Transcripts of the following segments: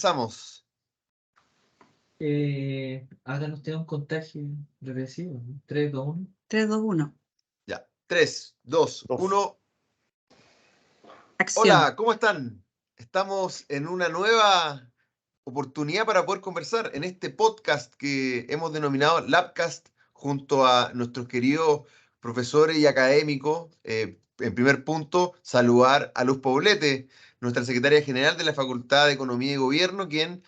comenzamos. Háganos usted un contagio regresivo, ¿no? 3, 2, 1. 3, 2, 1. Ya, 3, 2, 1. Acción. Hola, ¿cómo están? Estamos en una nueva oportunidad para poder conversar en este podcast que hemos denominado Labcast junto a nuestros queridos profesores y académicos. En primer punto, saludar a Luz Poblete, nuestra secretaria general de la Facultad de Economía y Gobierno, quien,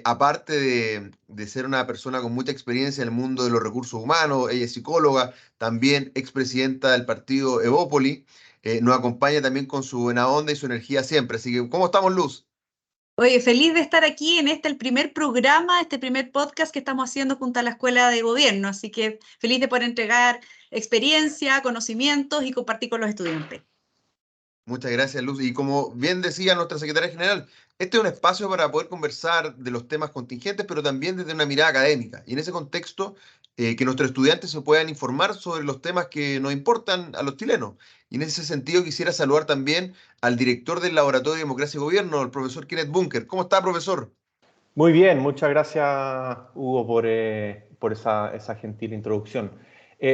aparte de ser una persona con mucha experiencia en el mundo de los recursos humanos, ella es psicóloga, también expresidenta del partido Evópoli, nos acompaña también con su buena onda y su energía siempre. Así que, ¿cómo estamos, Luz? Oye, feliz de estar aquí en el primer programa, este primer podcast que estamos haciendo junto a la Escuela de Gobierno. Así que feliz de poder entregar experiencia, conocimientos y compartir con los estudiantes. Muchas gracias, Luz. Y como bien decía nuestra secretaria general, este es un espacio para poder conversar de los temas contingentes, pero también desde una mirada académica. Y en ese contexto, que nuestros estudiantes se puedan informar sobre los temas que nos importan a los chilenos. Y en ese sentido quisiera saludar también al director del Laboratorio de Democracia y Gobierno, el profesor Kenneth Bunker. ¿Cómo está, profesor? Muy bien, muchas gracias, Hugo, por esa gentil introducción.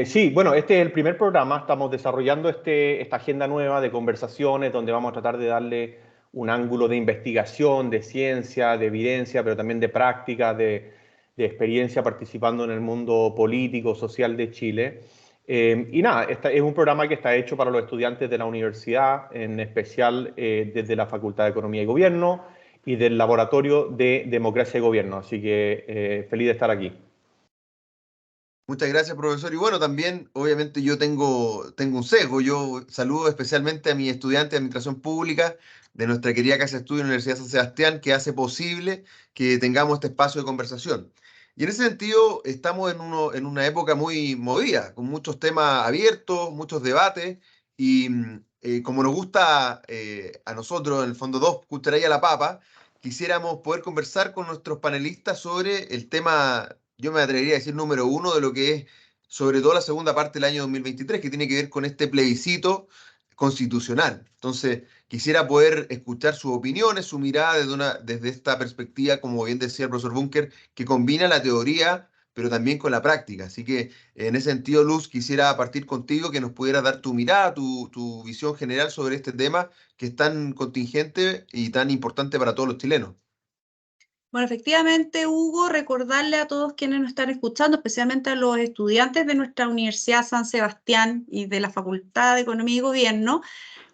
Sí, bueno, este es el primer programa, estamos desarrollando esta agenda nueva de conversaciones donde vamos a tratar de darle un ángulo de investigación, de ciencia, de evidencia, pero también de práctica, de experiencia participando en el mundo político, social de Chile. Y nada, este es un programa que está hecho para los estudiantes de la universidad, en especial desde la Facultad de Economía y Gobierno y del Laboratorio de Democracia y Gobierno. Así que feliz de estar aquí. Muchas gracias, profesor. Y bueno, también, obviamente, yo tengo un sesgo. Yo saludo especialmente a mi estudiante de Administración Pública de nuestra querida Casa de Estudio de la Universidad de San Sebastián, que hace posible que tengamos este espacio de conversación. Y en ese sentido, estamos en una época muy movida, con muchos temas abiertos, muchos debates, y como nos gusta a nosotros, en el fondo, dos cucharillas a la papa, quisiéramos poder conversar con nuestros panelistas sobre el tema, yo me atrevería a decir número uno de lo que es sobre todo la segunda parte del año 2023, que tiene que ver con este plebiscito constitucional. Entonces, quisiera poder escuchar sus opiniones, su mirada desde esta perspectiva, como bien decía el profesor Bunker, que combina la teoría, pero también con la práctica. Así que, en ese sentido, Luz, quisiera partir contigo, que nos pudieras dar tu mirada, tu visión general sobre este tema, que es tan contingente y tan importante para todos los chilenos. Bueno, efectivamente, Hugo, recordarle a todos quienes nos están escuchando, especialmente a los estudiantes de nuestra Universidad San Sebastián y de la Facultad de Economía y Gobierno,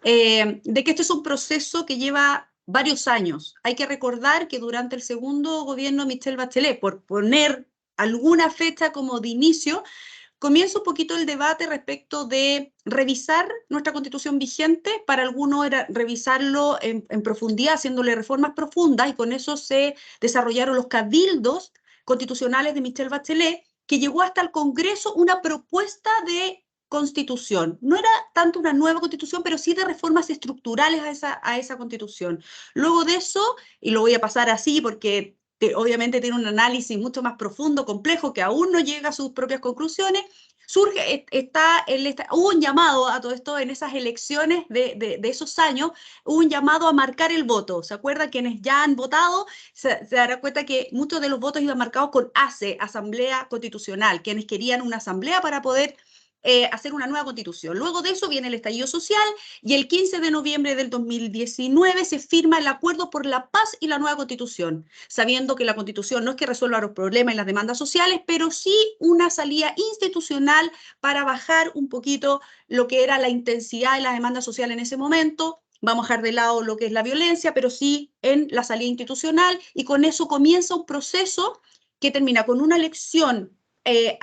de que este es un proceso que lleva varios años. Hay que recordar que durante el segundo gobierno de Michelle Bachelet, por poner alguna fecha como de inicio, comienza un poquito el debate respecto de revisar nuestra constitución vigente. Para algunos era revisarlo en profundidad, haciéndole reformas profundas, y con eso se desarrollaron los cabildos constitucionales de Michelle Bachelet, que llegó hasta el Congreso una propuesta de constitución. No era tanto una nueva constitución, pero sí de reformas estructurales a esa constitución. Luego de eso, y lo voy a pasar así porque obviamente tiene un análisis mucho más profundo, complejo, que aún no llega a sus propias conclusiones, hubo un llamado a todo esto en esas elecciones de esos años, hubo un llamado a marcar el voto. ¿Se acuerdan? Quienes ya han votado se darán cuenta que muchos de los votos iban marcados con ACE, Asamblea Constitucional, quienes querían una asamblea para poder hacer una nueva constitución. Luego de eso viene el estallido social y el 15 de noviembre del 2019 se firma el Acuerdo por la Paz y la nueva constitución, sabiendo que la constitución no es que resuelva los problemas y las demandas sociales, pero sí una salida institucional para bajar un poquito lo que era la intensidad de la demanda social en ese momento. Vamos a dejar de lado lo que es la violencia, pero sí en la salida institucional, y con eso comienza un proceso que termina con una elección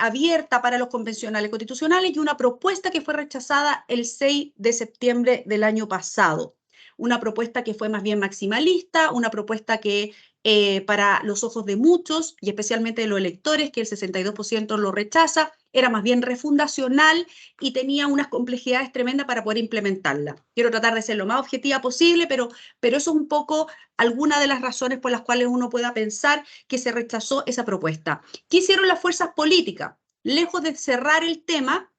abierta para los convencionales constitucionales y una propuesta que fue rechazada el 6 de septiembre del año pasado. Una propuesta que fue más bien maximalista, una propuesta que para los ojos de muchos, y especialmente de los electores, que el 62% lo rechaza, era más bien refundacional y tenía unas complejidades tremendas para poder implementarla. Quiero tratar de ser lo más objetiva posible, pero eso es un poco alguna de las razones por las cuales uno pueda pensar que se rechazó esa propuesta. ¿Qué hicieron las fuerzas políticas? Lejos de cerrar el tema,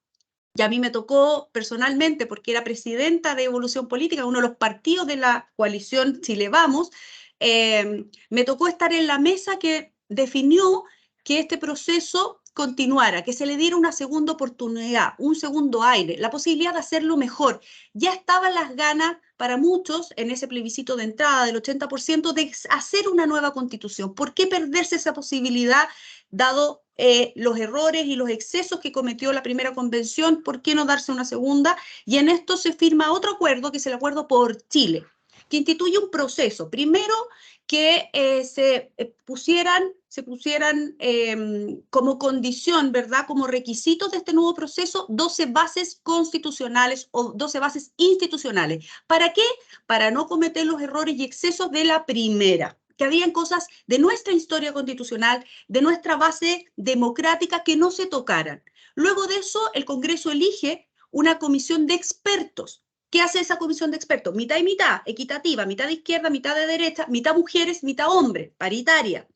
y a mí me tocó personalmente, porque era presidenta de Evolución Política, uno de los partidos de la coalición Chile Vamos, me tocó estar en la mesa que definió que este proceso continuara, que se le diera una segunda oportunidad, un segundo aire, la posibilidad de hacerlo mejor. Ya estaban las ganas para muchos en ese plebiscito de entrada del 80% de hacer una nueva constitución. ¿Por qué perderse esa posibilidad dado los errores y los excesos que cometió la primera convención? ¿Por qué no darse una segunda? Y en esto se firma otro acuerdo, que es el Acuerdo por Chile, que instituye un proceso. Primero, que se pusieran como condición, ¿verdad?, como requisitos de este nuevo proceso, 12 bases constitucionales o 12 bases institucionales. ¿Para qué? Para no cometer los errores y excesos de la primera, que habían cosas de nuestra historia constitucional, de nuestra base democrática que no se tocaran. Luego de eso, el Congreso elige una comisión de expertos. ¿Qué hace esa comisión de expertos? Mitad y mitad, equitativa, mitad de izquierda, mitad de derecha, mitad mujeres, mitad hombres, paritaria,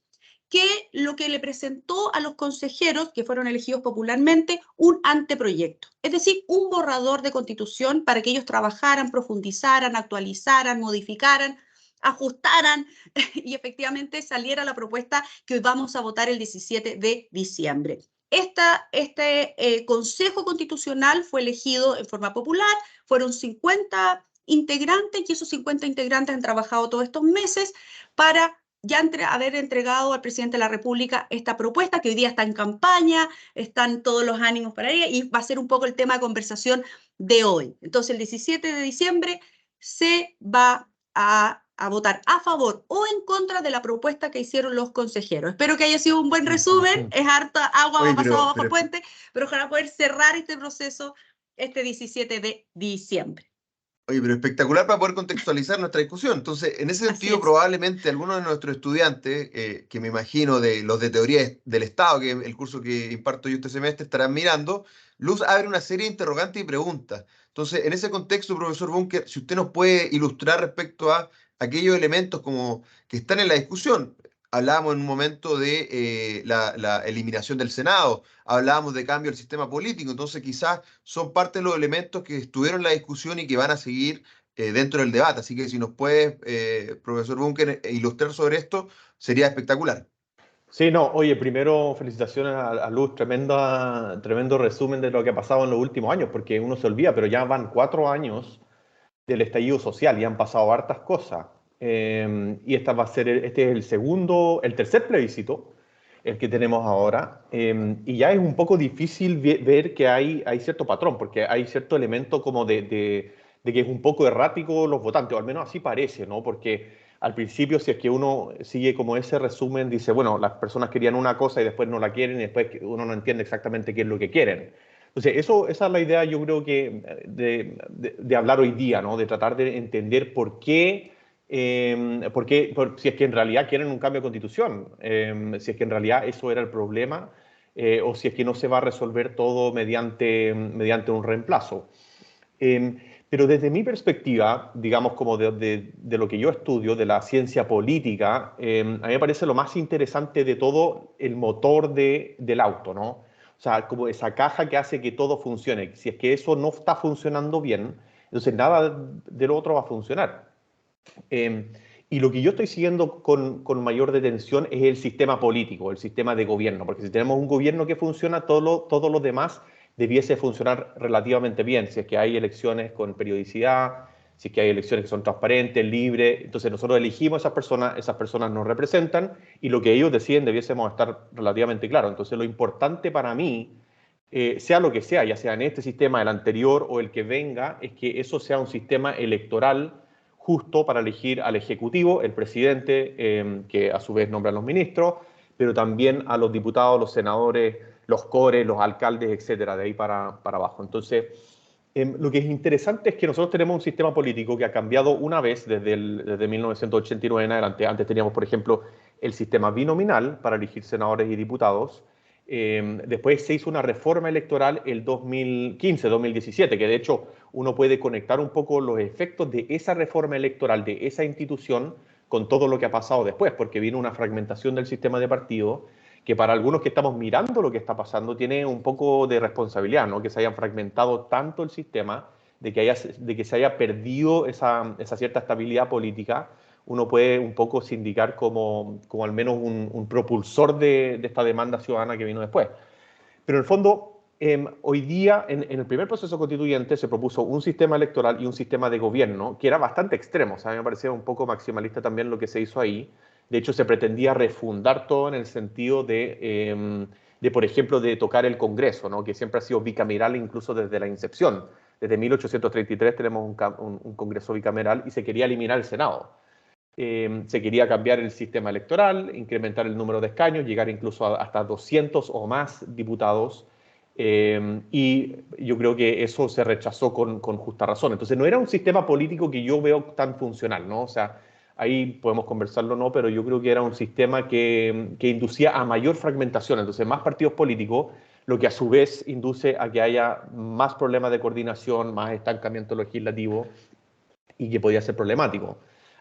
que lo que le presentó a los consejeros, que fueron elegidos popularmente, un anteproyecto, es decir, un borrador de constitución para que ellos trabajaran, profundizaran, actualizaran, modificaran, ajustaran y efectivamente saliera la propuesta que hoy vamos a votar el 17 de diciembre. Este Consejo Constitucional fue elegido en forma popular, fueron 50 integrantes y esos 50 integrantes han trabajado todos estos meses para ya haber entregado al presidente de la República esta propuesta que hoy día está en campaña, están todos los ánimos para ella y va a ser un poco el tema de conversación de hoy. Entonces el 17 de diciembre se va a votar a favor o en contra de la propuesta que hicieron los consejeros. Espero que haya sido un buen resumen, es harta agua, Oye, ha pasado bajo el puente, pero ojalá poder cerrar este proceso este 17 de diciembre. Oye, pero espectacular para poder contextualizar nuestra discusión. Entonces, en ese sentido, probablemente algunos de nuestros estudiantes, que me imagino de los de teoría del Estado, que es el curso que imparto yo este semestre, estarán mirando, Luz abre una serie de interrogantes y preguntas. Entonces, en ese contexto, profesor Bunker, si usted nos puede ilustrar respecto a aquellos elementos como que están en la discusión. Hablábamos en un momento de la eliminación del Senado, hablábamos de cambio del sistema político, entonces quizás son parte de los elementos que estuvieron en la discusión y que van a seguir dentro del debate. Así que si nos puede, profesor Bunker, ilustrar sobre esto, sería espectacular. Sí, no, oye, primero felicitaciones a Luz, tremendo resumen de lo que ha pasado en los últimos años, porque uno se olvida, pero ya van 4 años del estallido social y han pasado hartas cosas. Y este es el tercer plebiscito, el que tenemos ahora, y ya es un poco difícil ver que hay cierto patrón, porque hay cierto elemento como de que es un poco errático los votantes, o al menos así parece, ¿no? Porque al principio, si es que uno sigue como ese resumen, dice, bueno, las personas querían una cosa y después no la quieren y después uno no entiende exactamente qué es lo que quieren. Entonces, esa es la idea, yo creo que de hablar hoy día, ¿no? De tratar de entender por qué, si es que en realidad quieren un cambio de constitución, si es que en realidad eso era el problema, o si es que no se va a resolver todo mediante un reemplazo. Pero desde mi perspectiva, digamos como de lo que yo estudio, de la ciencia política, a mí me parece lo más interesante de todo el motor del auto, ¿no? O sea, como esa caja que hace que todo funcione. Si es que eso no está funcionando bien, entonces nada de lo otro va a funcionar. Y lo que yo estoy siguiendo con mayor detención es el sistema político, el sistema de gobierno, porque si tenemos un gobierno que funciona, todo lo demás debiese funcionar relativamente bien, si es que hay elecciones con periodicidad, si es que hay elecciones que son transparentes, libres, entonces nosotros elegimos a esas personas nos representan y lo que ellos deciden debiésemos estar relativamente claros. Entonces lo importante para mí, sea lo que sea, ya sea en este sistema, el anterior o el que venga, es que eso sea un sistema electoral justo para elegir al Ejecutivo, el presidente, que a su vez nombra a los ministros, pero también a los diputados, los senadores, los cores, los alcaldes, etcétera, de ahí para abajo. Entonces, lo que es interesante es que nosotros tenemos un sistema político que ha cambiado una vez desde 1989 en adelante. Antes teníamos, por ejemplo, el sistema binominal para elegir senadores y diputados. Después se hizo una reforma electoral el 2015-2017, que de hecho uno puede conectar un poco los efectos de esa reforma electoral, de esa institución, con todo lo que ha pasado después, porque vino una fragmentación del sistema de partidos que para algunos que estamos mirando lo que está pasando tiene un poco de responsabilidad, ¿no? Que se hayan fragmentado tanto el sistema, de que se haya perdido esa cierta estabilidad política, uno puede un poco sindicar como al menos un propulsor de esta demanda ciudadana que vino después. Pero en el fondo, hoy día, en el primer proceso constituyente, se propuso un sistema electoral y un sistema de gobierno que era bastante extremo. O sea, a mí me parecía un poco maximalista también lo que se hizo ahí. De hecho, se pretendía refundar todo en el sentido de por ejemplo, de tocar el Congreso, ¿no? Que siempre ha sido bicameral incluso desde la incepción. Desde 1833 tenemos un Congreso bicameral y se quería eliminar el Senado. Se quería cambiar el sistema electoral, incrementar el número de escaños, llegar incluso hasta 200 o más diputados, y yo creo que eso se rechazó con justa razón. Entonces no era un sistema político que yo veo tan funcional, ¿no? O sea, ahí podemos conversarlo o no, pero yo creo que era un sistema que inducía a mayor fragmentación, entonces más partidos políticos, lo que a su vez induce a que haya más problemas de coordinación, más estancamiento legislativo, y que podía ser problemático.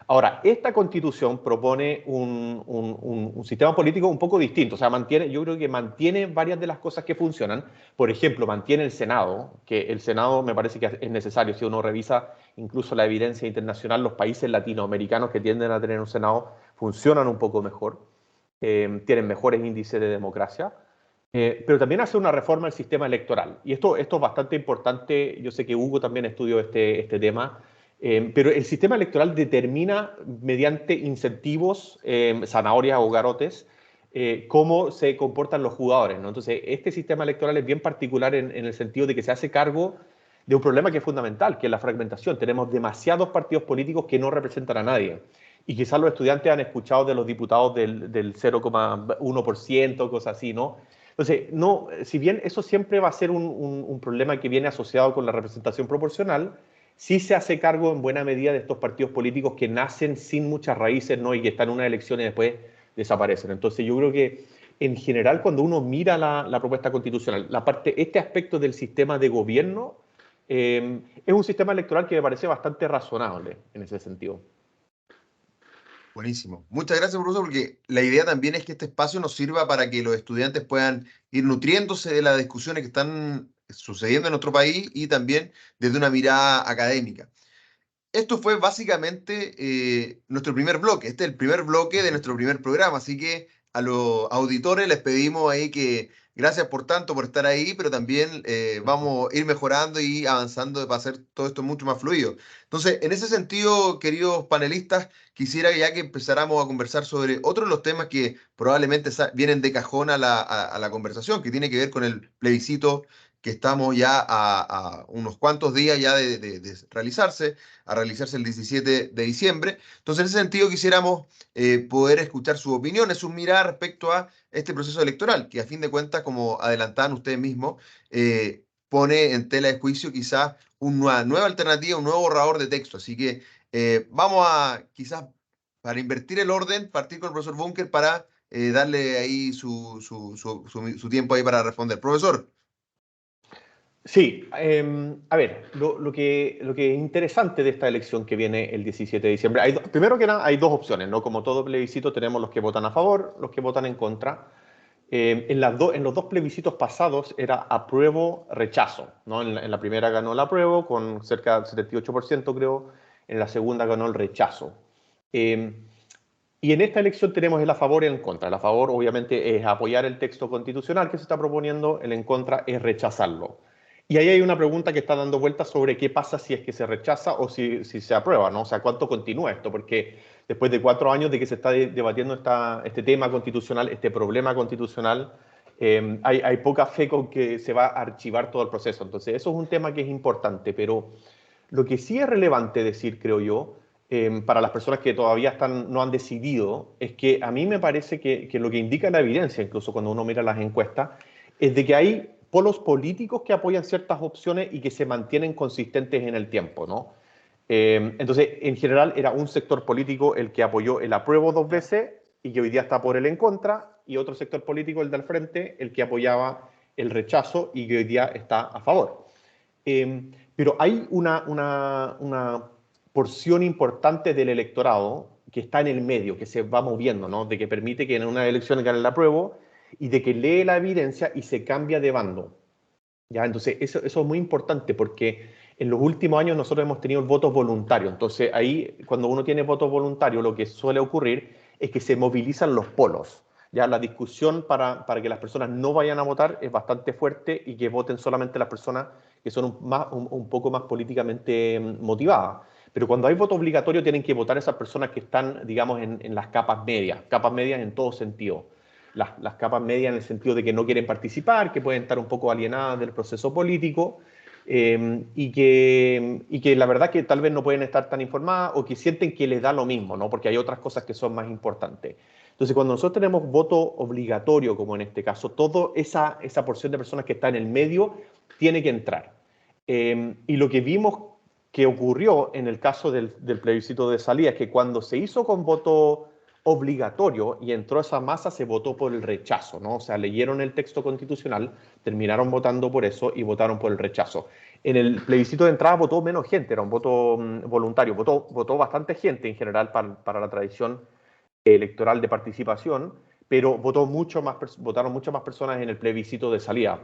Ahora, esta Constitución propone un sistema político un poco distinto, o sea, yo creo que mantiene varias de las cosas que funcionan. Por ejemplo, mantiene el Senado, que el Senado me parece que es necesario. Si uno revisa incluso la evidencia internacional, los países latinoamericanos que tienden a tener un Senado funcionan un poco mejor, tienen mejores índices de democracia. Pero también hace una reforma del sistema electoral. Y esto es bastante importante. Yo sé que Hugo también estudió este tema. Pero el sistema electoral determina mediante incentivos, zanahorias o garotes, cómo se comportan los jugadores, ¿no? Entonces, este sistema electoral es bien particular en el sentido de que se hace cargo de un problema que es fundamental, que es la fragmentación. Tenemos demasiados partidos políticos que no representan a nadie. Y quizás los estudiantes han escuchado de los diputados del 0,1%, cosas así, ¿no? Entonces, no, si bien eso siempre va a ser un problema que viene asociado con la representación proporcional, sí se hace cargo en buena medida de estos partidos políticos que nacen sin muchas raíces, ¿no? Y que están en una elección y después desaparecen. Entonces yo creo que en general cuando uno mira la propuesta constitucional, este aspecto del sistema de gobierno es un sistema electoral que me parece bastante razonable en ese sentido. Buenísimo. Muchas gracias, profesor, porque la idea también es que este espacio nos sirva para que los estudiantes puedan ir nutriéndose de las discusiones que están sucediendo en nuestro país y también desde una mirada académica. Esto fue básicamente nuestro primer bloque. Este es el primer bloque de nuestro primer programa, así que a los auditores les pedimos ahí que gracias por tanto, por estar ahí, pero también vamos a ir mejorando y avanzando para hacer todo esto mucho más fluido. Entonces, en ese sentido, queridos panelistas, quisiera ya que empezáramos a conversar sobre otros de los temas que probablemente vienen de cajón a la conversación, que tiene que ver con el plebiscito que estamos ya a unos cuantos días ya de realizarse, a realizarse el 17 de diciembre. Entonces, en ese sentido, quisiéramos poder escuchar sus opiniones, sus miradas respecto a este proceso electoral, que a fin de cuentas, como adelantaban ustedes mismos, pone en tela de juicio quizás una nueva alternativa, un nuevo borrador de texto. Así que vamos a, quizás, para invertir el orden, partir con el profesor Bunker para darle ahí su tiempo ahí para responder. Profesor. Sí, a ver, lo que es interesante de esta elección que viene el 17 de diciembre, primero que nada hay dos opciones, ¿no? Como todo plebiscito tenemos los que votan a favor, los que votan en contra. En los dos plebiscitos pasados era apruebo-rechazo, ¿no? En la primera ganó el apruebo con cerca del 78%, creo, en la segunda ganó el rechazo. Y en esta elección tenemos el a favor y el en contra. El a favor obviamente es apoyar el texto constitucional que se está proponiendo, el en contra es rechazarlo. Y ahí hay una pregunta que está dando vueltas sobre qué pasa si es que se rechaza o si se aprueba, ¿no? O sea, ¿cuánto continúa esto? Porque después de 4 años de que se está debatiendo este tema constitucional, este problema constitucional, hay poca fe con que se va a archivar todo el proceso. Entonces, eso es un tema que es importante, pero lo que sí es relevante decir, creo yo, para las personas que todavía no han decidido, es que a mí me parece que lo que indica la evidencia, incluso cuando uno mira las encuestas, es de que hay polos políticos que apoyan ciertas opciones y que se mantienen consistentes en el tiempo, ¿no? Entonces, en general, era un sector político el que apoyó el apruebo 2 veces y que hoy día está por el en contra, y otro sector político, el del frente, el que apoyaba el rechazo y que hoy día está a favor. Pero hay una porción importante del electorado que está en el medio, que se va moviendo, ¿no? De que permite que en una elección gane el apruebo y de que lee la evidencia y se cambia de bando. ¿Ya? Entonces, eso es muy importante porque En los últimos años nosotros hemos tenido votos voluntarios. Entonces ahí, cuando uno tiene votos voluntarios, lo que suele ocurrir es que se movilizan los polos. Ya la discusión para que las personas no vayan a votar es bastante fuerte y que voten solamente las personas que son un poco más políticamente motivadas. Pero cuando hay voto obligatorio tienen que votar esas personas que están, digamos, en las capas medias en todo sentido. Las capas medias en el sentido de que no quieren participar, que pueden estar un poco alienadas del proceso político, y que la verdad que tal vez no pueden estar tan informadas o que sienten que les da lo mismo, ¿no? Porque hay otras cosas que son más importantes. Entonces, cuando nosotros tenemos voto obligatorio, como en este caso, toda esa porción de personas que está en el medio tiene que entrar. Y lo que vimos que ocurrió en el caso del plebiscito de salida es que cuando se hizo con voto obligatorio y entró esa masa, se votó por el rechazo, ¿no? O sea, leyeron el texto constitucional, terminaron votando por eso y votaron por el rechazo. En el plebiscito de entrada votó menos gente, era un voto voluntario, votó bastante gente en general para la tradición electoral de participación, pero votaron mucho más personas en el plebiscito de salida,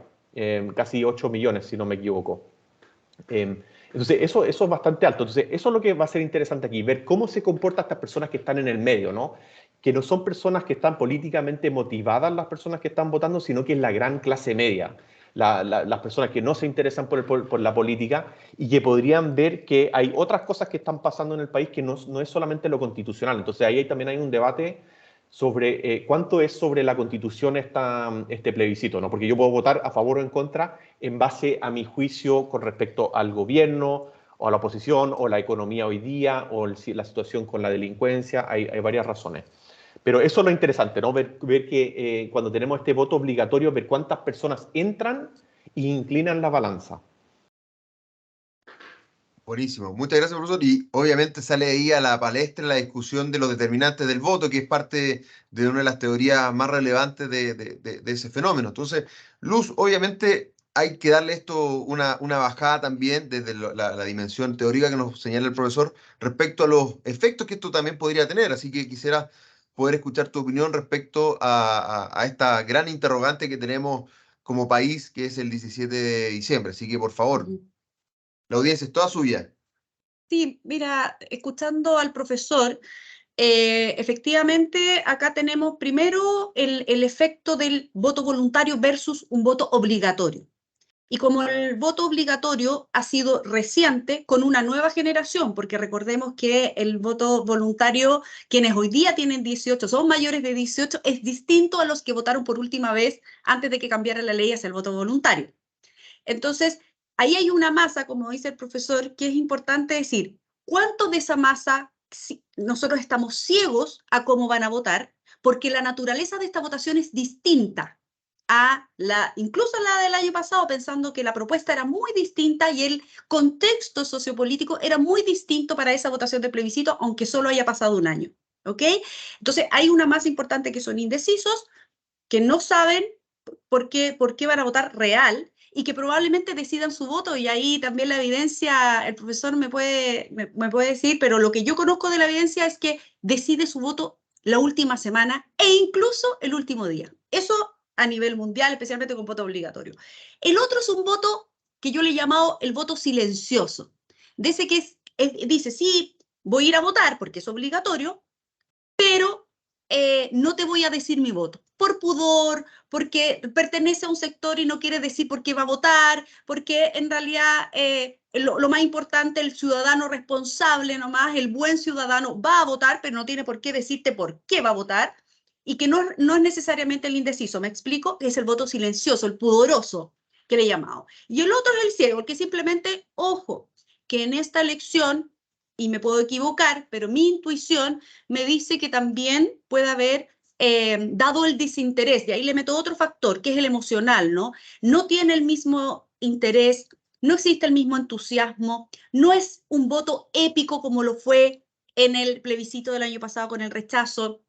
casi 8 millones, si no me equivoco. Entonces, eso es bastante alto. Entonces, eso es lo que va a ser interesante aquí, ver cómo se comportan estas personas que están en el medio, ¿no? Que no son personas que están políticamente motivadas las personas que están votando, sino que es la gran clase media, las personas que no se interesan por la política y que podrían ver que hay otras cosas que están pasando en el país que no es solamente lo constitucional. Entonces, ahí también hay un debate sobre cuánto es sobre la Constitución este plebiscito, ¿no? Porque yo puedo votar a favor o en contra en base a mi juicio con respecto al gobierno o a la oposición o la economía hoy día o la situación con la delincuencia, hay varias razones. Pero eso es lo interesante, ¿no? Ver que cuando tenemos este voto obligatorio, ver cuántas personas entran e inclinan la balanza. Buenísimo, muchas gracias, profesor. Y obviamente sale ahí a la palestra la discusión de los determinantes del voto, que es parte de una de las teorías más relevantes de ese fenómeno. Entonces, Luz, obviamente hay que darle esto una bajada también desde la dimensión teórica que nos señala el profesor respecto a los efectos que esto también podría tener. Así que quisiera poder escuchar tu opinión respecto a esta gran interrogante que tenemos como país, que es el 17 de diciembre. Así que, por favor. La audiencia es toda suya. Sí, mira, escuchando al profesor, efectivamente acá tenemos primero el efecto del voto voluntario versus un voto obligatorio. Y como el voto obligatorio ha sido reciente con una nueva generación, porque recordemos que el voto voluntario, quienes hoy día tienen 18, son mayores de 18, es distinto a los que votaron por última vez antes de que cambiara la ley hacia el voto voluntario. Entonces, ahí hay una masa, como dice el profesor, que es importante decir, ¿cuánto de esa masa nosotros estamos ciegos a cómo van a votar? Porque la naturaleza de esta votación es distinta a incluso la del año pasado, pensando que la propuesta era muy distinta y el contexto sociopolítico era muy distinto para esa votación de plebiscito, aunque solo haya pasado un año. ¿Ok? Entonces, hay una masa importante que son indecisos, que no saben por qué van a votar real y que probablemente decidan su voto, y ahí también la evidencia, el profesor me puede decir, pero lo que yo conozco de la evidencia es que decide su voto la última semana e incluso el último día. Eso a nivel mundial, especialmente con voto obligatorio. El otro es un voto que yo le he llamado el voto silencioso, de ese que dice, sí, voy a ir a votar porque es obligatorio, pero no te voy a decir mi voto, por pudor, porque pertenece a un sector y no quiere decir por qué va a votar, porque en realidad lo más importante, el ciudadano responsable nomás, el buen ciudadano va a votar, pero no tiene por qué decirte por qué va a votar, y que no es necesariamente el indeciso, ¿me explico? Que es el voto silencioso, el pudoroso, que le he llamado. Y el otro es el ciego, porque simplemente, ojo, que en esta elección, y me puedo equivocar, pero mi intuición me dice que también puede haber, dado el desinterés, y ahí le meto otro factor, que es el emocional, ¿no? No tiene el mismo interés, no existe el mismo entusiasmo, no es un voto épico como lo fue en el plebiscito del año pasado con el rechazo.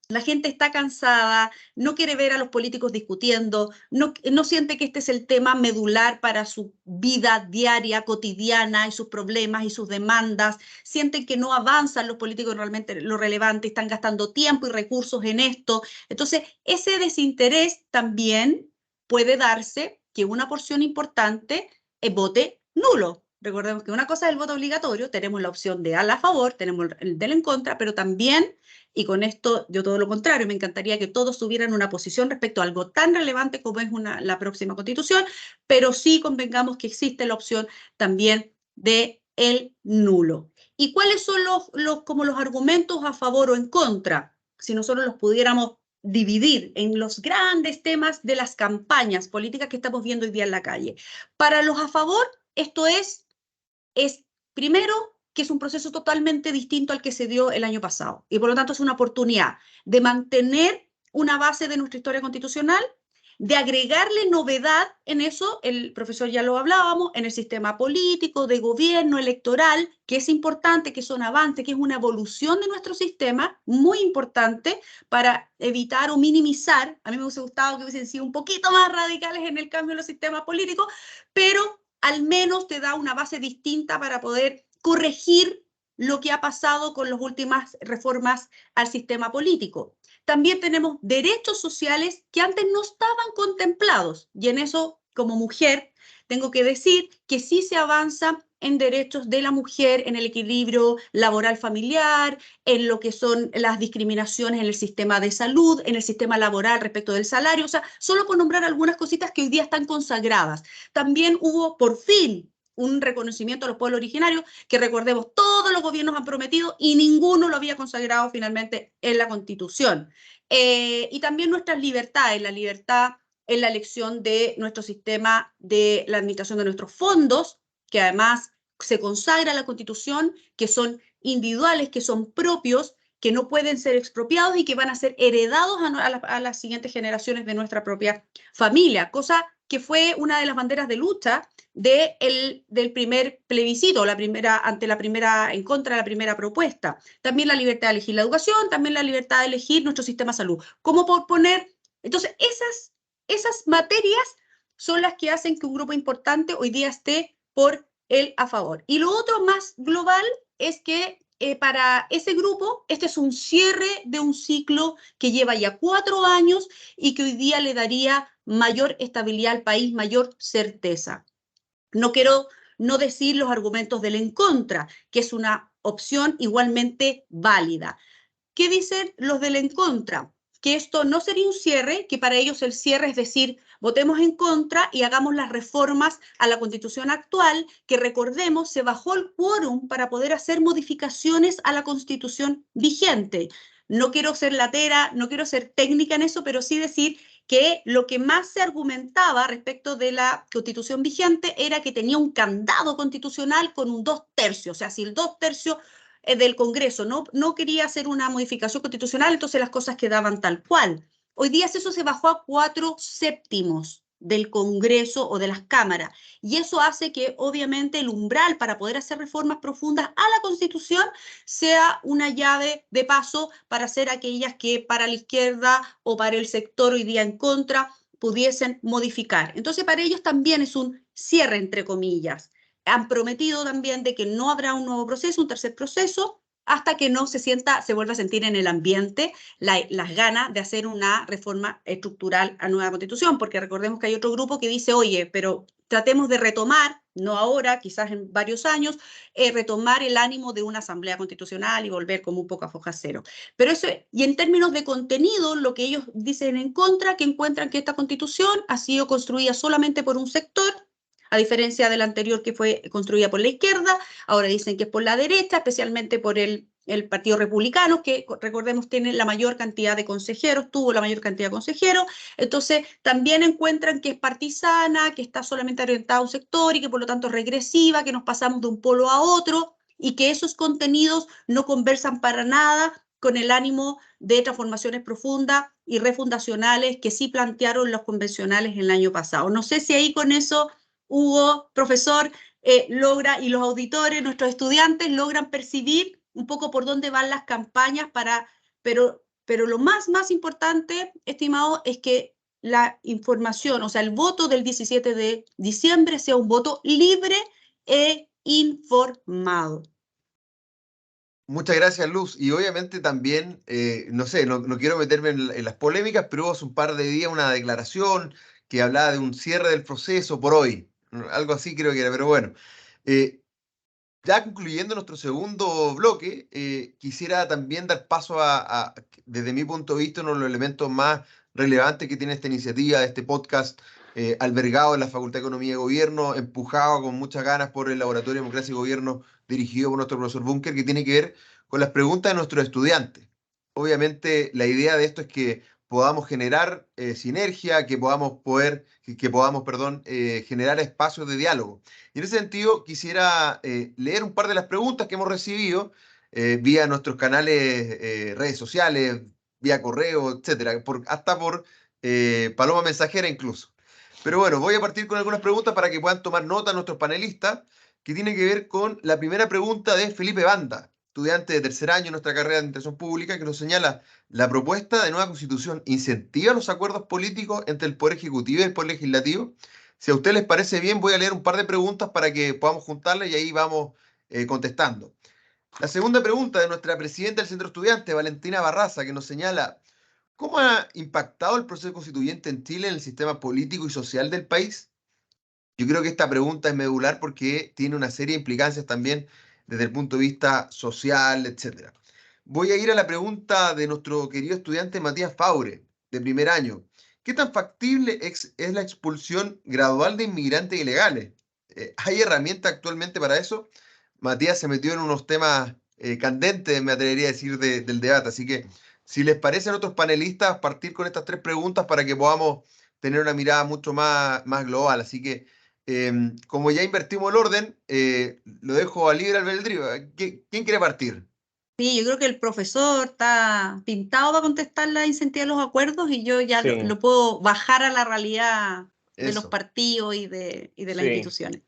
La gente está cansada, no quiere ver a los políticos discutiendo, no siente que este es el tema medular para su vida diaria, cotidiana, y sus problemas y sus demandas. Sienten que no avanzan los políticos realmente lo relevante, están gastando tiempo y recursos en esto. Entonces, ese desinterés también puede darse que una porción importante vote nulo. Recordemos que una cosa es el voto obligatorio, tenemos la opción de a la favor, tenemos el del en contra, pero también, y con esto yo todo lo contrario, me encantaría que todos tuvieran una posición respecto a algo tan relevante como es la próxima Constitución, pero sí convengamos que existe la opción también de el nulo. ¿Y cuáles son como los argumentos a favor o en contra? Si nosotros los pudiéramos dividir en los grandes temas de las campañas políticas que estamos viendo hoy día en la calle. Para los a favor, esto es primero que es un proceso totalmente distinto al que se dio el año pasado y por lo tanto es una oportunidad de mantener una base de nuestra historia constitucional, de agregarle novedad en eso, el profesor ya lo hablábamos, en el sistema político, de gobierno, electoral, que es importante, que son avances, que es una evolución de nuestro sistema, muy importante para evitar o minimizar, a mí me hubiese gustado que hubiesen sido un poquito más radicales en el cambio de los sistemas políticos, pero al menos te da una base distinta para poder corregir lo que ha pasado con las últimas reformas al sistema político. También tenemos derechos sociales que antes no estaban contemplados y en eso, como mujer, tengo que decir que sí se avanza en derechos de la mujer, en el equilibrio laboral familiar, en lo que son las discriminaciones en el sistema de salud, en el sistema laboral respecto del salario, o sea, solo por nombrar algunas cositas que hoy día están consagradas. También hubo, por fin, un reconocimiento a los pueblos originarios, que recordemos, todos los gobiernos han prometido y ninguno lo había consagrado finalmente en la Constitución. Y también nuestras libertades, la libertad en la elección de nuestro sistema de la administración de nuestros fondos, que además se consagra en la Constitución, que son individuales, que son propios, que no pueden ser expropiados y que van a ser heredados a las siguientes generaciones de nuestra propia familia, cosa que fue una de las banderas de lucha del primer plebiscito, en contra de la primera propuesta. También la libertad de elegir la educación, también la libertad de elegir nuestro sistema de salud. ¿Cómo por poner? Entonces, esas materias son las que hacen que un grupo importante hoy día esté por el a favor. Y lo otro más global es que para ese grupo, este es un cierre de un ciclo que lleva ya 4 años y que hoy día le daría mayor estabilidad al país, mayor certeza. No quiero no decir los argumentos del en contra, que es una opción igualmente válida. ¿Qué dicen los del en contra? Que esto no sería un cierre, que para ellos el cierre es decir, votemos en contra y hagamos las reformas a la Constitución actual, que recordemos, se bajó el quórum para poder hacer modificaciones a la Constitución vigente. No quiero ser latera, no quiero ser técnica en eso, pero sí decir que lo que más se argumentaba respecto de la Constitución vigente era que tenía un candado constitucional con un 2/3, o sea, si el 2/3 del Congreso no quería hacer una modificación constitucional, entonces las cosas quedaban tal cual. Hoy día eso se bajó a 4/7 del Congreso o de las cámaras, y eso hace que obviamente el umbral para poder hacer reformas profundas a la Constitución sea una llave de paso para hacer aquellas que para la izquierda o para el sector hoy día en contra pudiesen modificar. Entonces para ellos también es un cierre, entre comillas. Han prometido también de que no habrá un nuevo proceso, un tercer proceso, hasta que no se vuelva a sentir en el ambiente las ganas de hacer una reforma estructural a nueva Constitución, porque recordemos que hay otro grupo que dice, oye, pero tratemos de retomar, no ahora, quizás en varios años, retomar el ánimo de una asamblea constitucional y volver como un poco a foja cero. Pero eso, y en términos de contenido, lo que ellos dicen en contra, que encuentran que esta Constitución ha sido construida solamente por un sector, a diferencia de la anterior que fue construida por la izquierda, ahora dicen que es por la derecha, especialmente por el Partido Republicano, que recordemos tiene la mayor cantidad de consejeros, tuvo la mayor cantidad de consejeros, entonces también encuentran que es partisana, que está solamente orientada a un sector y que por lo tanto es regresiva, que nos pasamos de un polo a otro y que esos contenidos no conversan para nada con el ánimo de transformaciones profundas y refundacionales que sí plantearon los convencionales el año pasado. No sé si ahí con eso Hugo, profesor, logra, y los auditores, nuestros estudiantes, logran percibir un poco por dónde van las campañas, pero lo más importante, estimado, es que la información, o sea, el voto del 17 de diciembre sea un voto libre e informado. Muchas gracias, Luz. Y obviamente también, no sé, no quiero meterme en las polémicas, pero hubo hace un par de días una declaración que hablaba de un cierre del proceso por hoy. Algo así creo que era, pero bueno. Ya concluyendo nuestro segundo bloque, quisiera también dar paso desde mi punto de vista, uno de los elementos más relevantes que tiene esta iniciativa, este podcast, albergado en la Facultad de Economía y Gobierno, empujado con muchas ganas por el Laboratorio de Democracia y Gobierno, dirigido por nuestro profesor Bunker, que tiene que ver con las preguntas de nuestros estudiantes. Obviamente, la idea de esto es que podamos generar sinergia, que podamos generar espacios de diálogo. Y en ese sentido, quisiera leer un par de las preguntas que hemos recibido vía nuestros canales, redes sociales, vía correo, etcétera, hasta por paloma mensajera incluso. Pero bueno, voy a partir con algunas preguntas para que puedan tomar nota nuestros panelistas, que tiene que ver con la primera pregunta de Felipe Banda, estudiante de tercer año en nuestra carrera de Administración Pública, que nos señala: ¿la propuesta de nueva Constitución incentiva los acuerdos políticos entre el Poder Ejecutivo y el Poder Legislativo? Si a usted les parece bien, voy a leer un par de preguntas para que podamos juntarlas y ahí vamos contestando. La segunda pregunta de nuestra presidenta del Centro Estudiante, Valentina Barraza, que nos señala: ¿cómo ha impactado el proceso constituyente en Chile en el sistema político y social del país? Yo creo que esta pregunta es medular porque tiene una serie de implicancias también desde el punto de vista social, etc. Voy a ir a la pregunta de nuestro querido estudiante Matías Faure, de primer año. ¿Qué tan factible es la expulsión gradual de inmigrantes ilegales? ¿Hay herramientas actualmente para eso? Matías se metió en unos temas candentes, me atrevería a decir, del debate. Así que, si les parece a otros panelistas, partir con estas tres preguntas para que podamos tener una mirada mucho más global. Así que, como ya invertimos el orden, lo dejo a libre albedrío. ¿Quién quiere partir? Sí, yo creo que el profesor está pintado para contestar la incentivar los acuerdos y yo ya Sí. lo puedo bajar a la realidad de los Eso. partidos y de las Sí. instituciones.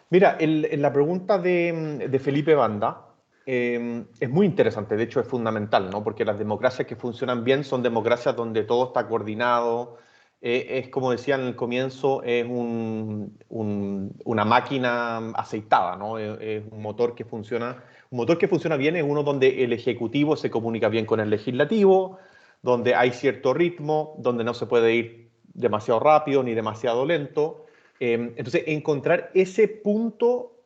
Mira, en la pregunta de Felipe Banda es muy interesante, de hecho es fundamental, ¿no? Porque las democracias que funcionan bien son democracias donde todo está coordinado. Es como decía en el comienzo, es una máquina aceitada, ¿no? Es un motor que funciona. Un motor que funciona bien es uno donde el ejecutivo se comunica bien con el legislativo, donde hay cierto ritmo, donde no se puede ir demasiado rápido ni demasiado lento. Entonces, encontrar ese punto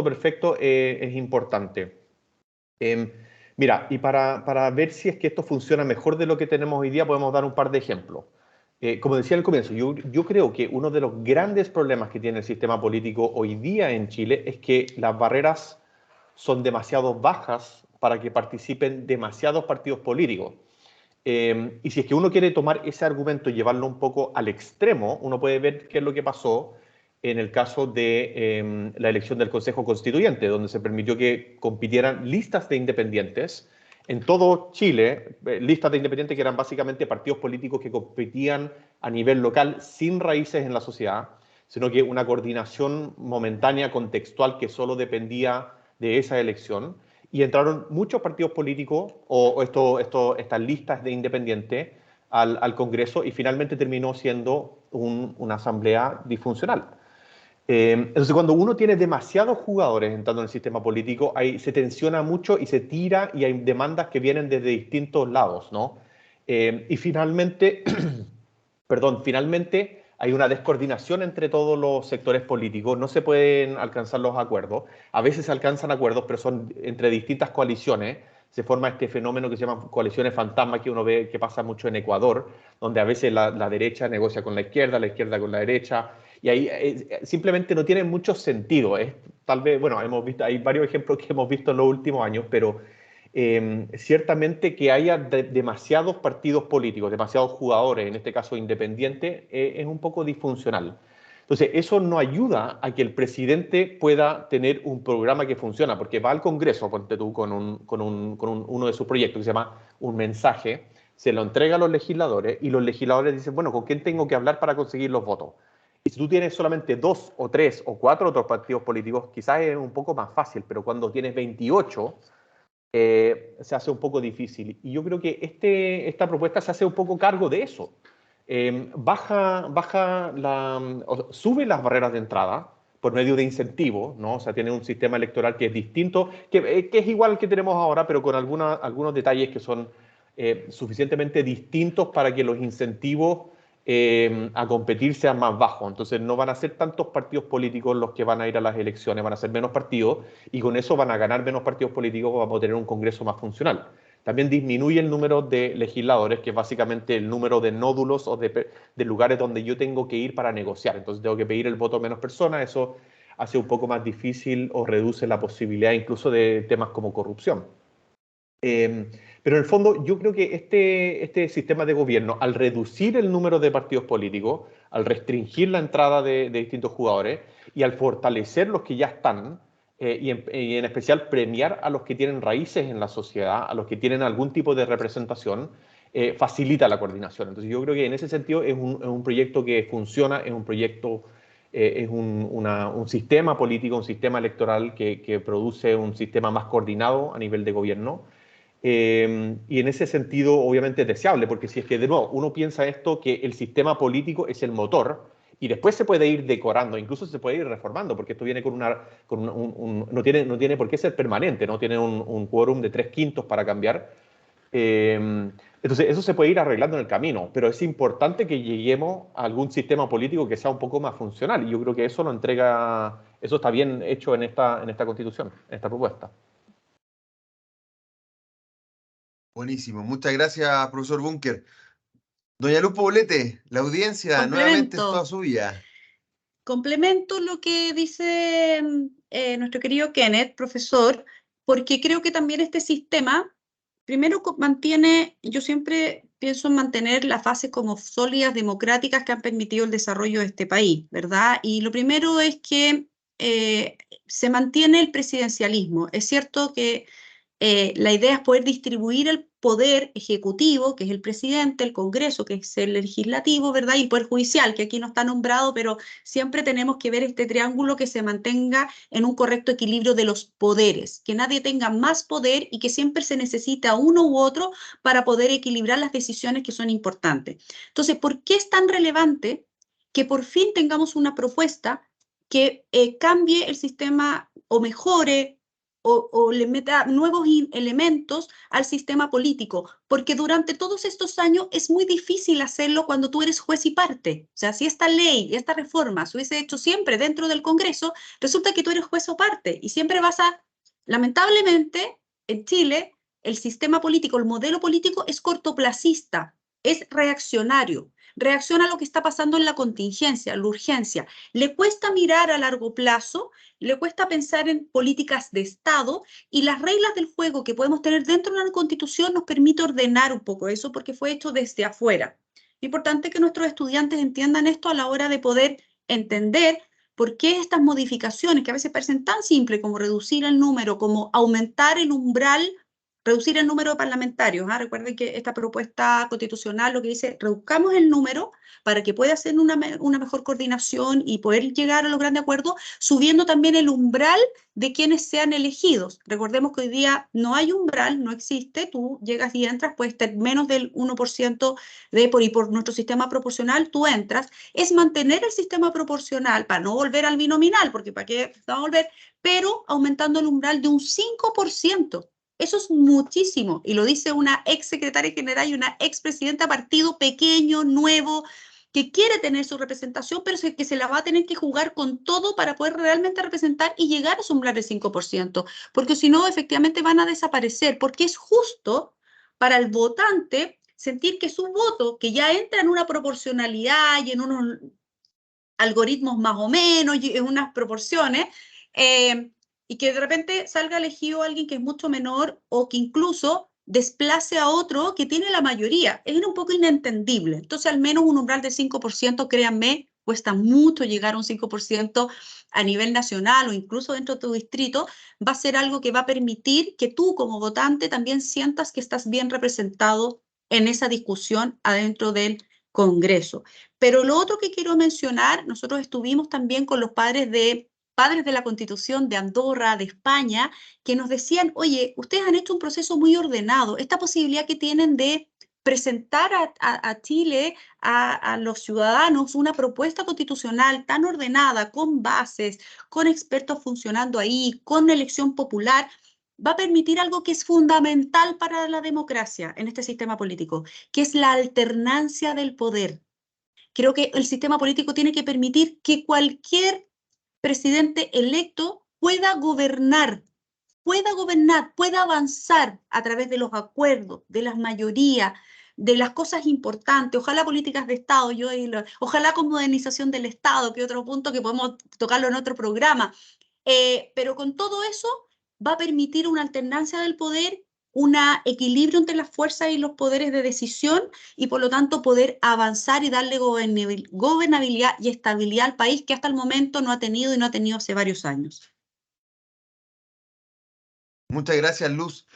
perfecto es importante. Mira, y para ver si es que esto funciona mejor de lo que tenemos hoy día, podemos dar un par de ejemplos. Como decía al comienzo, yo creo que uno de los grandes problemas que tiene el sistema político hoy día en Chile es que las barreras son demasiado bajas para que participen demasiados partidos políticos. Y si es que uno quiere tomar ese argumento y llevarlo un poco al extremo, uno puede ver qué es lo que pasó en el caso de la elección del Consejo Constituyente, donde se permitió que compitieran listas de independientes en todo Chile, listas de independientes que eran básicamente partidos políticos que competían a nivel local sin raíces en la sociedad, sino que una coordinación momentánea, contextual, que solo dependía de esa elección. Y entraron muchos partidos políticos o estas listas de independientes al Congreso y finalmente terminó siendo una asamblea disfuncional. Entonces, cuando uno tiene demasiados jugadores entrando en el sistema político, ahí se tensiona mucho y se tira y hay demandas que vienen desde distintos lados, ¿no? Y finalmente, finalmente hay una descoordinación entre todos los sectores políticos, no se pueden alcanzar los acuerdos, a veces se alcanzan acuerdos, pero son entre distintas coaliciones, se forma este fenómeno que se llama coaliciones fantasma, que uno ve que pasa mucho en Ecuador, donde a veces la derecha negocia con la izquierda con la derecha, y ahí simplemente no tiene mucho sentido. Tal vez, bueno, hay varios ejemplos que hemos visto en los últimos años, pero ciertamente que haya demasiados partidos políticos, demasiados jugadores, en este caso independientes, es un poco disfuncional. Entonces, eso no ayuda a que el presidente pueda tener un programa que funciona, porque va al Congreso, ponte tú, con uno de sus proyectos que se llama Un Mensaje, se lo entrega a los legisladores y los legisladores dicen, bueno, ¿con quién tengo que hablar para conseguir los votos? Y si tú tienes solamente 2 o 3 o 4 otros partidos políticos, quizás es un poco más fácil, pero cuando tienes 28, se hace un poco difícil. Y yo creo que esta propuesta se hace un poco cargo de eso. Sube las barreras de entrada por medio de incentivos, ¿no? O sea, tiene un sistema electoral que es distinto, que es igual al que tenemos ahora, pero con algunos detalles que son suficientemente distintos para que los incentivos a competir sean más bajos. Entonces no van a ser tantos partidos políticos los que van a ir a las elecciones, van a ser menos partidos y con eso van a ganar menos partidos políticos, vamos a tener un Congreso más funcional. También disminuye el número de legisladores, que es básicamente el número de nódulos o de lugares donde yo tengo que ir para negociar. Entonces tengo que pedir el voto a menos personas, eso hace un poco más difícil o reduce la posibilidad incluso de temas como corrupción. Pero en el fondo yo creo que este sistema de gobierno, al reducir el número de partidos políticos, al restringir la entrada de distintos jugadores y al fortalecer los que ya están, y en especial premiar a los que tienen raíces en la sociedad, a los que tienen algún tipo de representación, facilita la coordinación. Entonces yo creo que en ese sentido es un proyecto que funciona, es un proyecto, es un sistema político, un sistema electoral que produce un sistema más coordinado a nivel de gobierno. Y en ese sentido, obviamente, es deseable, porque si es que, de nuevo, uno piensa esto, que el sistema político es el motor, y después se puede ir decorando, incluso se puede ir reformando, porque esto viene no tiene por qué ser permanente, no tiene un quórum de 3/5 para cambiar. Entonces, eso se puede ir arreglando en el camino, pero es importante que lleguemos a algún sistema político que sea un poco más funcional, y yo creo que eso lo entrega, eso está bien hecho en esta Constitución, en esta propuesta. Buenísimo, muchas gracias, profesor Bunker. Doña Luz Poblete, la audiencia nuevamente es toda suya. Complemento lo que dice nuestro querido Kenneth, profesor, porque creo que también este sistema, primero mantiene, yo siempre pienso en mantener las bases como sólidas, democráticas, que han permitido el desarrollo de este país, ¿verdad? Y lo primero es que se mantiene el presidencialismo. Es cierto que la idea es poder distribuir el poder ejecutivo, que es el presidente, el Congreso, que es el legislativo, ¿verdad? Y el poder judicial, que aquí no está nombrado, pero siempre tenemos que ver este triángulo que se mantenga en un correcto equilibrio de los poderes, que nadie tenga más poder y que siempre se necesita uno u otro para poder equilibrar las decisiones que son importantes. Entonces, ¿por qué es tan relevante que por fin tengamos una propuesta que cambie el sistema o mejore o le meta nuevos elementos al sistema político? Porque durante todos estos años es muy difícil hacerlo cuando tú eres juez y parte. O sea, si esta ley, esta reforma se hubiese hecho siempre dentro del Congreso, resulta que tú eres juez o parte y siempre vas a, lamentablemente, en Chile, el sistema político, el modelo político es cortoplacista, es reaccionario. Reacciona a lo que está pasando en la contingencia, la urgencia. Le cuesta mirar a largo plazo, le cuesta pensar en políticas de Estado, y las reglas del juego que podemos tener dentro de una Constitución nos permite ordenar un poco eso porque fue hecho desde afuera. Es importante que nuestros estudiantes entiendan esto a la hora de poder entender por qué estas modificaciones, que a veces parecen tan simples como reducir el número, como aumentar el umbral, reducir el número de parlamentarios. Recuerden que esta propuesta constitucional lo que dice, reduzcamos el número para que pueda hacer una mejor coordinación y poder llegar a los grandes acuerdos, subiendo también el umbral de quienes sean elegidos. Recordemos que hoy día no hay umbral, no existe, tú llegas y entras, puedes tener menos del 1% y por nuestro sistema proporcional tú entras. Es mantener el sistema proporcional para no volver al binominal, porque para qué vamos a volver, pero aumentando el umbral de un 5%. Eso es muchísimo, y lo dice una ex secretaria general y una ex presidenta de partido pequeño, nuevo, que quiere tener su representación, pero que se la va a tener que jugar con todo para poder realmente representar y llegar a su umbral del 5%, porque si no, efectivamente van a desaparecer, porque es justo para el votante sentir que su voto, que ya entra en una proporcionalidad y en unos algoritmos más o menos, y en unas proporciones, y que de repente salga elegido alguien que es mucho menor o que incluso desplace a otro que tiene la mayoría. Es un poco inentendible. Entonces, al menos un umbral de 5%, créanme, cuesta mucho llegar a un 5% a nivel nacional o incluso dentro de tu distrito, va a ser algo que va a permitir que tú como votante también sientas que estás bien representado en esa discusión adentro del Congreso. Pero lo otro que quiero mencionar, nosotros estuvimos también con los padres de la Constitución de Andorra, de España, que nos decían, oye, ustedes han hecho un proceso muy ordenado, esta posibilidad que tienen de presentar a Chile, a los ciudadanos, una propuesta constitucional tan ordenada, con bases, con expertos funcionando ahí, con elección popular, va a permitir algo que es fundamental para la democracia en este sistema político, que es la alternancia del poder. Creo que el sistema político tiene que permitir que cualquier presidente electo pueda gobernar, pueda avanzar a través de los acuerdos, de las mayorías, de las cosas importantes, ojalá políticas de Estado, ojalá con modernización del Estado, que otro punto que podemos tocarlo en otro programa, pero con todo eso va a permitir una alternancia del poder, un equilibrio entre las fuerzas y los poderes de decisión y por lo tanto poder avanzar y darle gobernabilidad y estabilidad al país que hasta el momento no ha tenido y no ha tenido hace varios años. Muchas gracias, Luz.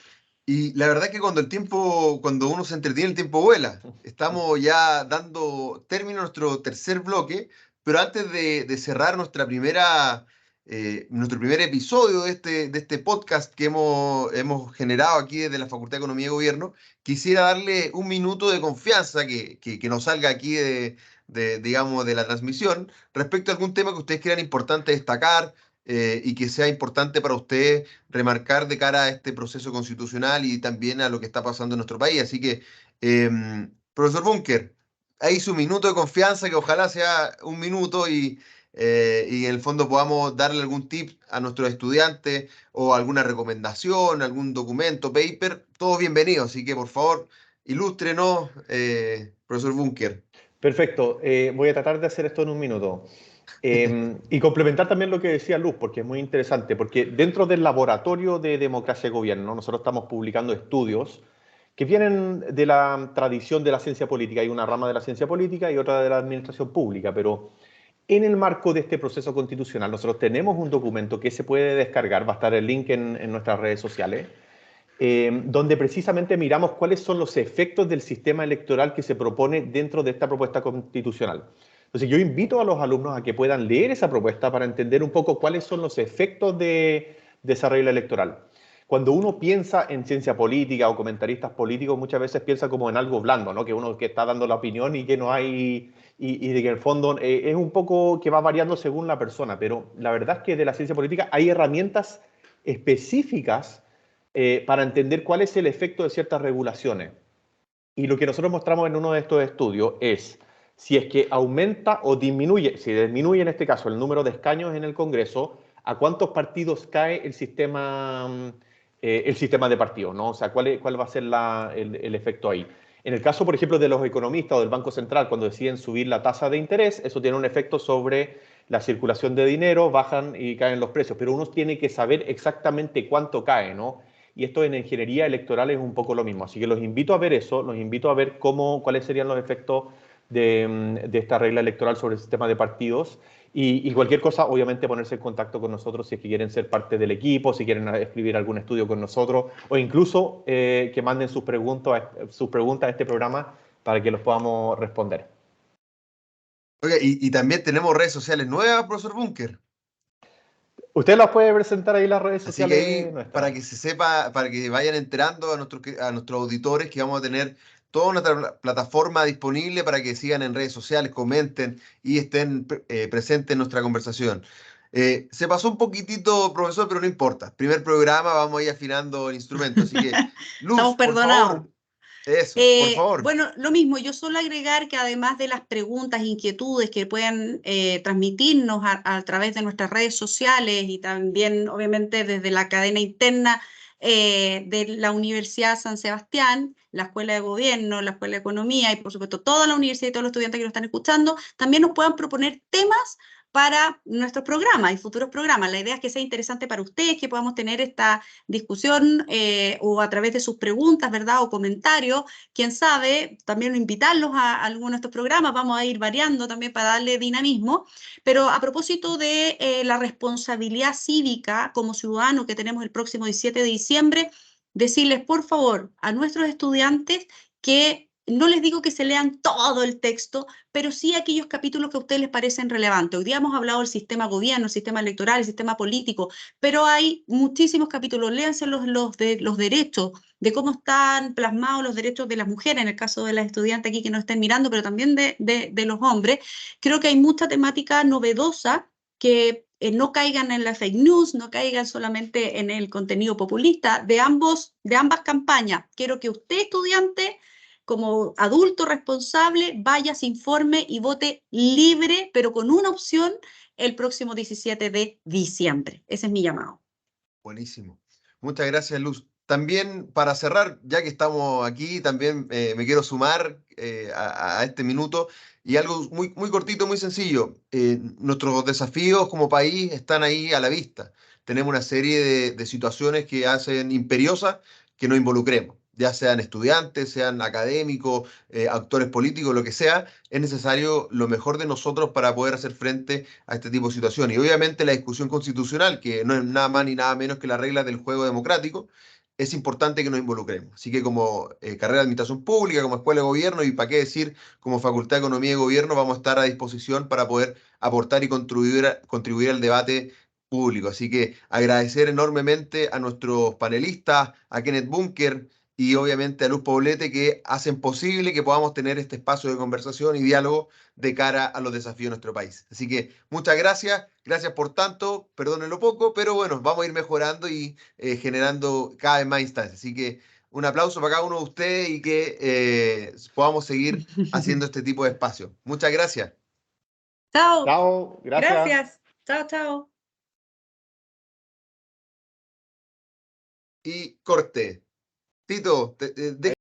Y la verdad que cuando uno se entretiene, el tiempo vuela. Estamos ya dando término a nuestro tercer bloque, pero antes de cerrar nuestro primer episodio de este podcast que hemos generado aquí desde la Facultad de Economía y Gobierno, quisiera darle un minuto de confianza que nos salga aquí digamos, de la transmisión respecto a algún tema que ustedes crean importante destacar y que sea importante para ustedes remarcar de cara a este proceso constitucional y también a lo que está pasando en nuestro país. Así que, profesor Bunker, ahí su minuto de confianza, que ojalá sea un minuto y en el fondo podamos darle algún tip a nuestros estudiantes o alguna recomendación, algún documento, paper, todos bienvenidos. Así que, por favor, ilústrenos, profesor Bunker. Perfecto, voy a tratar de hacer esto en un minuto. Y complementar también lo que decía Luz, porque es muy interesante, porque dentro del laboratorio de democracia y gobierno, nosotros estamos publicando estudios que vienen de la tradición de la ciencia política. Hay una rama de la ciencia política y otra de la administración pública, pero en el marco de este proceso constitucional, nosotros tenemos un documento que se puede descargar, va a estar el link en nuestras redes sociales, donde precisamente miramos cuáles son los efectos del sistema electoral que se propone dentro de esta propuesta constitucional. Entonces yo invito a los alumnos a que puedan leer esa propuesta para entender un poco cuáles son los efectos de esa regla electoral. Cuando uno piensa en ciencia política o comentaristas políticos, muchas veces piensa como en algo blando, ¿no? Que uno que está dando la opinión y que no hay, y de que en el fondo es un poco que va variando según la persona, pero la verdad es que de la ciencia política hay herramientas específicas para entender cuál es el efecto de ciertas regulaciones. Y lo que nosotros mostramos en uno de estos estudios es si es que aumenta o disminuye, si disminuye en este caso el número de escaños en el Congreso, a cuántos partidos cae el sistema de partidos, ¿no? O sea, cuál va a ser el efecto ahí. En el caso, por ejemplo, de los economistas o del Banco Central, cuando deciden subir la tasa de interés, eso tiene un efecto sobre la circulación de dinero, bajan y caen los precios, pero uno tiene que saber exactamente cuánto cae, ¿no? Y esto en ingeniería electoral es un poco lo mismo. Así que los invito a ver eso, los invito a ver cuáles serían los efectos de esta regla electoral sobre el sistema de partidos. Y cualquier cosa, obviamente, ponerse en contacto con nosotros si es que quieren ser parte del equipo, si quieren escribir algún estudio con nosotros, o incluso que manden sus preguntas a este programa para que los podamos responder. Oiga, y también tenemos redes sociales nuevas, profesor Bunker. Usted las puede presentar ahí en las redes Así sociales. que ahí, para que se sepa, para que vayan enterando a nuestros auditores que vamos a tener toda nuestra plataforma disponible para que sigan en redes sociales, comenten y estén presentes en nuestra conversación. Se pasó un poquitito, profesor, pero no importa. Primer programa, vamos a ir afinando el instrumento. Así que, Luz, Estamos perdonados. por favor. Eso, por favor. Bueno, lo mismo, yo solo agregar que además de las preguntas, inquietudes que pueden transmitirnos a través de nuestras redes sociales y también obviamente desde la cadena interna de la Universidad San Sebastián, la Escuela de Gobierno, la Escuela de Economía y por supuesto toda la universidad y todos los estudiantes que nos están escuchando, también nos puedan proponer temas para nuestros programas y futuros programas. La idea es que sea interesante para ustedes, que podamos tener esta discusión o a través de sus preguntas, ¿verdad? O comentarios. Quién sabe, también invitarlos a alguno de estos programas. Vamos a ir variando también para darle dinamismo. Pero a propósito de la responsabilidad cívica como ciudadanos que tenemos el próximo 17 de diciembre, decirles, por favor, a nuestros estudiantes que no les digo que se lean todo el texto, pero sí aquellos capítulos que a ustedes les parecen relevantes. Hoy día hemos hablado del sistema gobierno, el sistema electoral, el sistema político, pero hay muchísimos capítulos. Léanse los derechos, de cómo están plasmados los derechos de las mujeres, en el caso de las estudiantes aquí que nos estén mirando, pero también de los hombres. Creo que hay mucha temática novedosa que no caigan en la fake news, no caigan solamente en el contenido populista de ambas campañas. Quiero que usted, estudiante, como adulto responsable, vaya, se informe y vote libre, pero con una opción el próximo 17 de diciembre. Ese es mi llamado. Buenísimo. Muchas gracias, Luz. También para cerrar, ya que estamos aquí, también me quiero sumar a este minuto y algo muy, muy cortito, muy sencillo. Nuestros desafíos como país están ahí a la vista. Tenemos una serie de situaciones que hacen imperiosa que nos involucremos, ya sean estudiantes, sean académicos, actores políticos, lo que sea. Es necesario lo mejor de nosotros para poder hacer frente a este tipo de situaciones. Y obviamente la discusión constitucional, que no es nada más ni nada menos que las reglas del juego democrático, es importante que nos involucremos. Así que como carrera de administración pública, como escuela de gobierno y para qué decir, como facultad de economía y gobierno, vamos a estar a disposición para poder aportar y contribuir al debate público. Así que agradecer enormemente a nuestros panelistas, a Kenneth Bunker y obviamente a Luz Poblete, que hacen posible que podamos tener este espacio de conversación y diálogo de cara a los desafíos de nuestro país. Así que muchas gracias, gracias por tanto, perdonen lo poco, pero bueno, vamos a ir mejorando y generando cada vez más instancias. Así que un aplauso para cada uno de ustedes y que podamos seguir haciendo este tipo de espacios. Muchas gracias. Chao. Chao, gracias. Gracias. Chao, chao. Y corte. Tito,